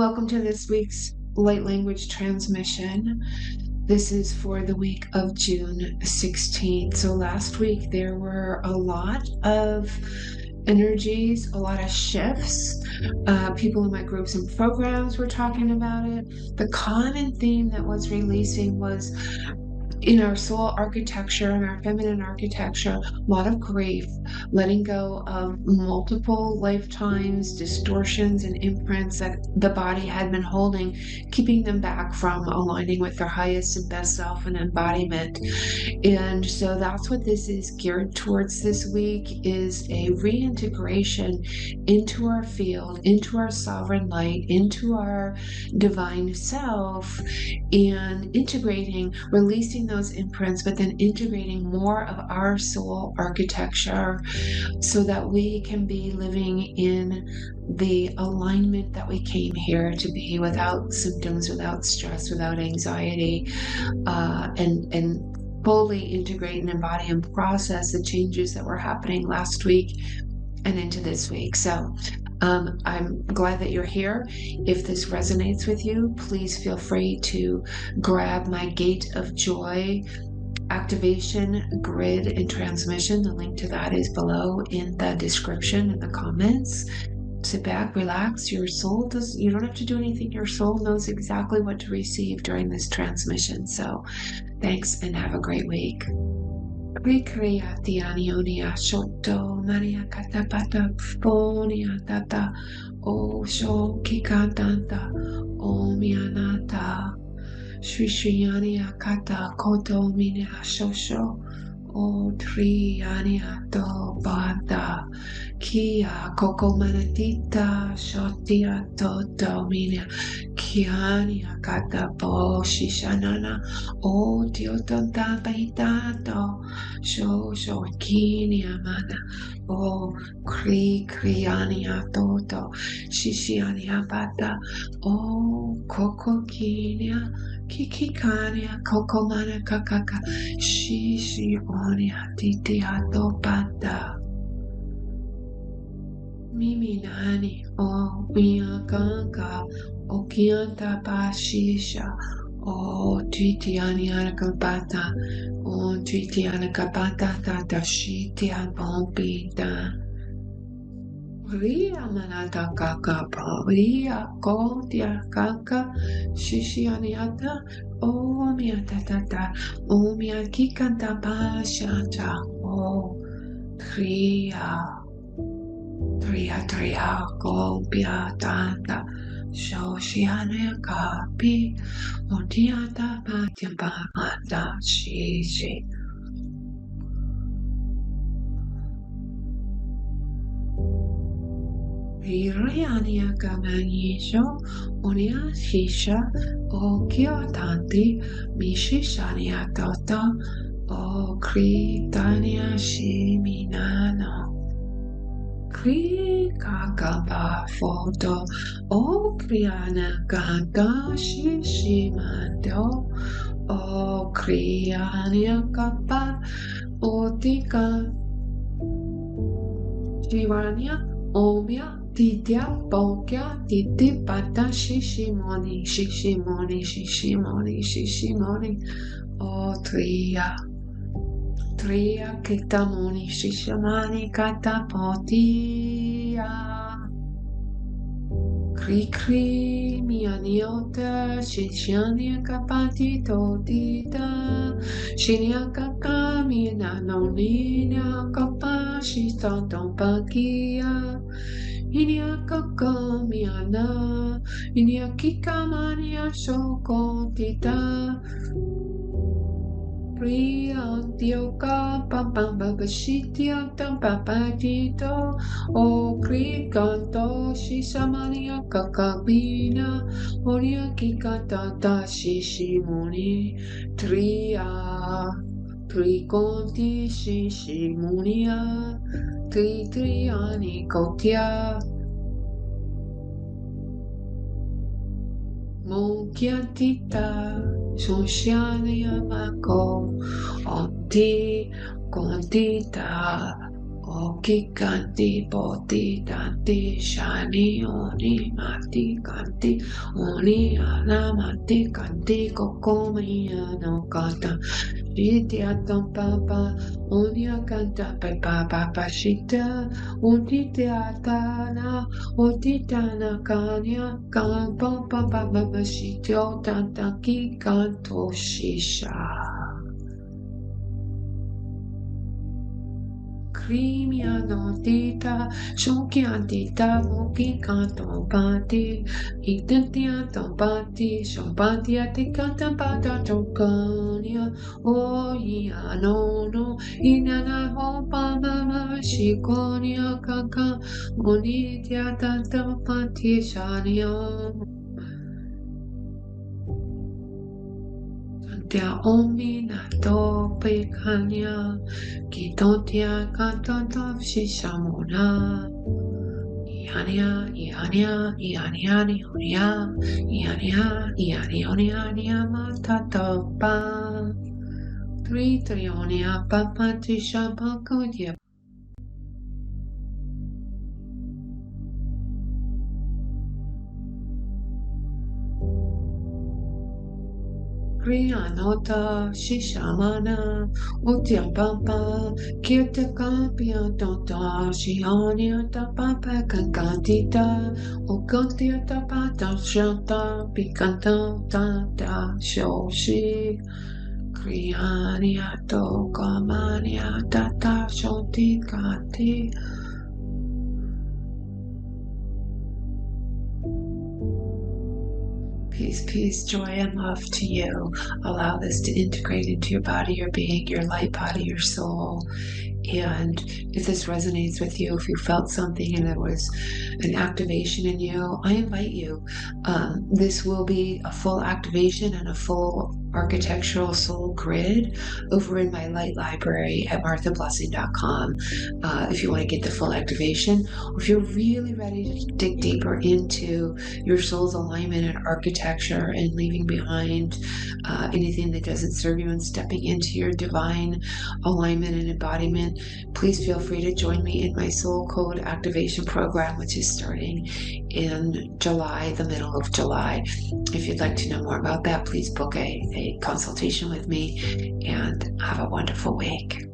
welcome to this week's Light Language Transmission. This is for the week of June 16th. So last week there were a lot of energies, a lot of shifts. People in my groups and programs were talking about it. The common theme that was releasing was in our soul architecture and our feminine architecture, a lot of grief, letting go of multiple lifetimes, distortions, and imprints that the body had been holding, keeping them back from aligning with their highest and best self and embodiment. And so that's what this is geared towards this week, is a reintegration into our field, into our sovereign light, into our divine self, and integrating, releasing those imprints, but then integrating more of our soul architecture so that we can be living in the alignment that we came here to be, without symptoms, without stress, without anxiety, and fully integrate and embody and process the changes that were happening last week and into this week. So I'm glad that you're here. If this resonates with you, please feel free to grab my Gate of Joy activation grid and transmission. The link to that is below in the description and the comments. Sit back, relax. Your soul you don't have to do anything. Your soul knows exactly what to receive during this transmission. So thanks and have a great week. Recreati anionia shotto Maria katapata fonia tata o sho kikatanta o mianata Shrishyania kata koto mine ashosho o triania to bada kia koko manatita shotia toto mine kiania kata po shishanana o tiotonta paitato sho kinia mana o kriania toto shishiania bata o koko kinia Kikikania kokomana kakaka shishi onia titiato pata mimi nani o mia kanka o kianta pashisha o titiania kapata o titiana kapata tata shitia bombita Ria manata kaka pa ria kotia kaka shishianiata o miata tata o mia kikanta pashata o tria kopia tata shoshiane kapi o tiata patia pa shishi Iriania Gamanisho, Unia Shisha, O Kyotanti, Mishishania Tota, O Kritania Shiminano. Kri Kakaba Photo, O Kriana Ganta Shishimando, O Kriania Kapa, O Tika Shivania, Omia. Titia, Bokia, Titi, Pata, Shishimoni, O Tria, Kitamoni, Shishimani, Katapotia, Kri, Mianiota, Shishania, Kapati, Totita, Shinia, Kakamina, Nonina, Kapa, Shistanton, Pakia. Inia kakamiana, inia kikamania shokotita. Priantioka papamba bashitia tampapatito. O krikanto shishamania kakabina. Onia kikatata shishimuni. Trikonti shishimunia. Triani kotia Monkiatita Shoshiania Mako Onti Kontita Oki kanti poti tanti shani oni mati kanti oni ana mati kanti kokomi no kata shitya papa onia kanta pepa papa shita utitana utitana kanya kan papa papa shityo tantaki kanto shisha. Crimia notita, shunkiantita, moki canton pati, itentianton pati, shompantia ticanta pata tocania, oia nono, inana hopa mama, shikonia kaka, monitia tanta pati shania. Tia omina to pekanya kitotia kantonto shishamona iania iania iania iania iania iania iania matatopa tritrionia papati shapakudia. Kriyanota Shishamana Utyapampa Kirtakapia Tota Shiania Tapapa Kankantita Ukantia Tapata Shanta Pikanta Tata Shoshi Kriyania Tokamania Tata Shoti Kanti. Peace, peace, joy, and love to you. Allow this to integrate into your body, your being, your light body, your soul. And if this resonates with you, if you felt something and there was an activation in you, I invite you. This will be a full activation and a full architectural soul grid over in my light library at marthablessing.com. If you want to get the full activation, or if you're really ready to dig deeper into your soul's alignment and architecture and leaving behind anything that doesn't serve you and stepping into your divine alignment and embodiment, please feel free to join me in my Soul Code Activation Program, which is starting in July, the middle of July. If you'd like to know more about that, please book a consultation with me, and have a wonderful week.